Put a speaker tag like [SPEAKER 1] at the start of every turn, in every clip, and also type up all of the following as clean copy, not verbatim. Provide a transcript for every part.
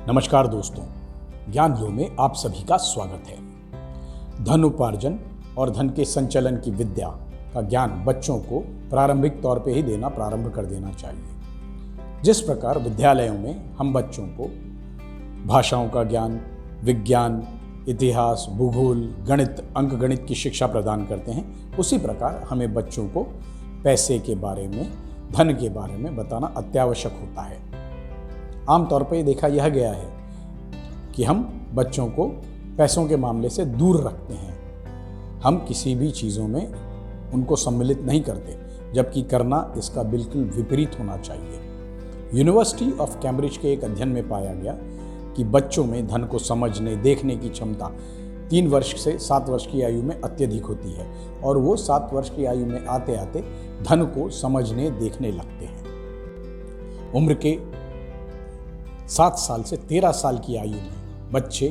[SPEAKER 1] नमस्कार दोस्तों, ज्ञान लो में आप सभी का स्वागत है। धन उपार्जन और धन के संचलन की विद्या का ज्ञान बच्चों को प्रारंभिक तौर पे ही देना प्रारंभ कर देना चाहिए। जिस प्रकार विद्यालयों में हम बच्चों को भाषाओं का ज्ञान, विज्ञान, इतिहास, भूगोल, गणित, अंकगणित की शिक्षा प्रदान करते हैं, उसी प्रकार हमें बच्चों को पैसे के बारे में, धन के बारे में बताना अत्यावश्यक होता है। आमतौर पर देखा यह गया है कि हम बच्चों को पैसों के मामले से दूर रखते हैं। हम किसी भी चीज़ों में उनको सम्मिलित नहीं करते, जबकि करना इसका बिल्कुल विपरीत होना चाहिए। यूनिवर्सिटी ऑफ कैम्ब्रिज के एक अध्ययन में पाया गया कि बच्चों में धन को समझने, देखने की क्षमता 3 वर्ष से 7 वर्ष की आयु में अत्यधिक होती है और वो 7 वर्ष की आयु में आते आते धन को समझने, देखने लगते हैं। उम्र के 7 साल से 13 साल की आयु में बच्चे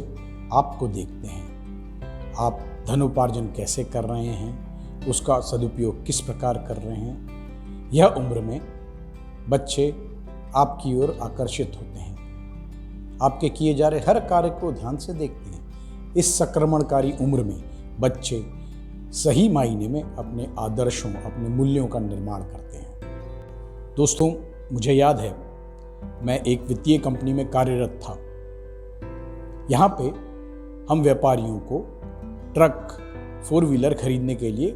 [SPEAKER 1] आपको देखते हैं। आप धन उपार्जन कैसे कर रहे हैं, उसका सदुपयोग किस प्रकार कर रहे हैं। यह उम्र में बच्चे आपकी ओर आकर्षित होते हैं, आपके किए जा रहे हर कार्य को ध्यान से देखते हैं। इस संक्रमणकारी उम्र में बच्चे सही मायने में अपने आदर्शों, अपने मूल्यों का निर्माण करते हैं। दोस्तों, मुझे याद है मैं एक वित्तीय कंपनी में कार्यरत था। यहाँ पे हम व्यापारियों को ट्रक, 4 व्हीलर खरीदने के लिए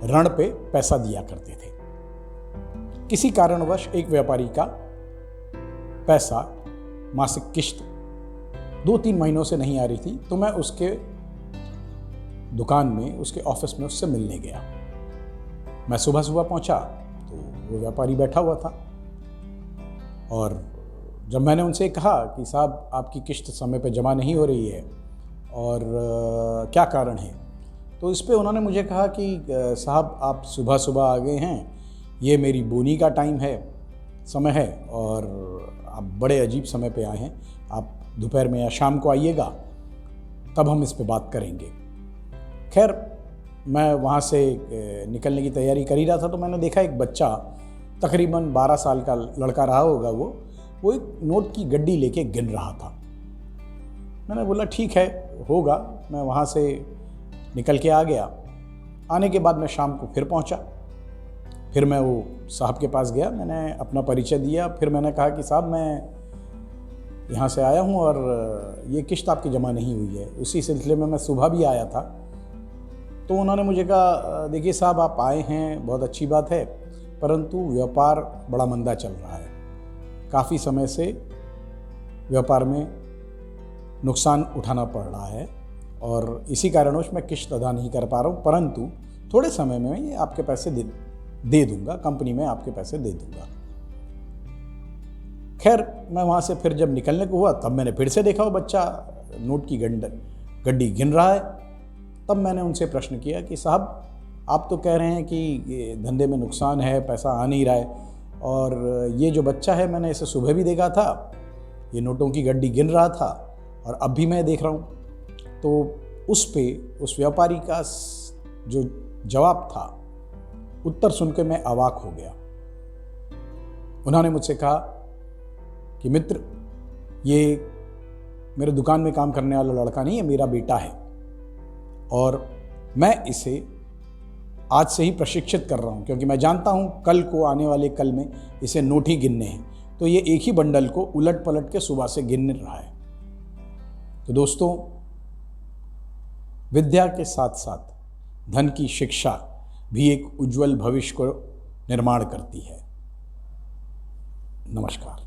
[SPEAKER 1] ऋण पे पैसा दिया करते थे। किसी कारणवश एक व्यापारी का पैसा, मासिक किश्त 2-3 महीनों से नहीं आ रही थी, तो मैं उसके दुकान में, उसके ऑफिस में उससे मिलने गया। मैं सुबह सुबह पहुंचा तो वो व्यापारी बैठा हुआ था और जब मैंने उनसे कहा कि साहब आपकी किश्त समय पे जमा नहीं हो रही है और क्या कारण है, तो इस पे उन्होंने मुझे कहा कि साहब आप सुबह सुबह आ गए हैं, ये मेरी बोनी का टाइम है, समय है और आप बड़े अजीब समय पे आए हैं। आप दोपहर में या शाम को आइएगा, तब हम इस पे बात करेंगे। खैर, मैं वहाँ से निकलने की तैयारी कर ही रहा था तो मैंने देखा एक बच्चा, तकरीबन 12 साल का लड़का रहा होगा, वो एक नोट की गड्डी लेके गिन रहा था। मैंने बोला ठीक है, होगा। मैं वहाँ से निकल के आ गया। आने के बाद मैं शाम को फिर पहुँचा। फिर मैं वो साहब के पास गया, मैंने अपना परिचय दिया। फिर मैंने कहा कि साहब मैं यहाँ से आया हूँ और ये किश्त आपकी जमा नहीं हुई है। उसी सिलसिले में मैं सुबह भी आया था। तो उन्होंने मुझे कहा देखिए साहब, आप आए हैं, बहुत अच्छी बात है, परंतु व्यापार बड़ा मंदा चल रहा है। काफ़ी समय से व्यापार में नुकसान उठाना पड़ रहा है और इसी कारणवश मैं किश्त अदा नहीं कर पा रहा हूँ, परंतु थोड़े समय में मैं आपके पैसे दे दूँगा, कंपनी में आपके पैसे दे दूँगा। खैर, मैं वहाँ से फिर जब निकलने को हुआ तब मैंने फिर से देखा वो बच्चा नोट की गड्डी गिन रहा है। तब मैंने उनसे प्रश्न किया कि साहब आप तो कह रहे हैं कि धंधे में नुकसान है, पैसा आ नहीं रहा है, और ये जो बच्चा है मैंने इसे सुबह भी देखा था, ये नोटों की गड्डी गिन रहा था और अब भी मैं देख रहा हूँ। तो उस व्यापारी का जो जवाब था, उत्तर सुन के मैं अवाक हो गया। उन्होंने मुझसे कहा कि मित्र, ये मेरे दुकान में काम करने वाला लड़का नहीं है, मेरा बेटा है और मैं इसे आज से ही प्रशिक्षित कर रहा हूँ, क्योंकि मैं जानता हूँ कल को, आने वाले कल में इसे नोट ही गिनने हैं। तो ये एक ही बंडल को उलट पलट के सुबह से गिन रहा है। तो दोस्तों, विद्या के साथ साथ धन की शिक्षा भी एक उज्जवल भविष्य को निर्माण करती है। नमस्कार।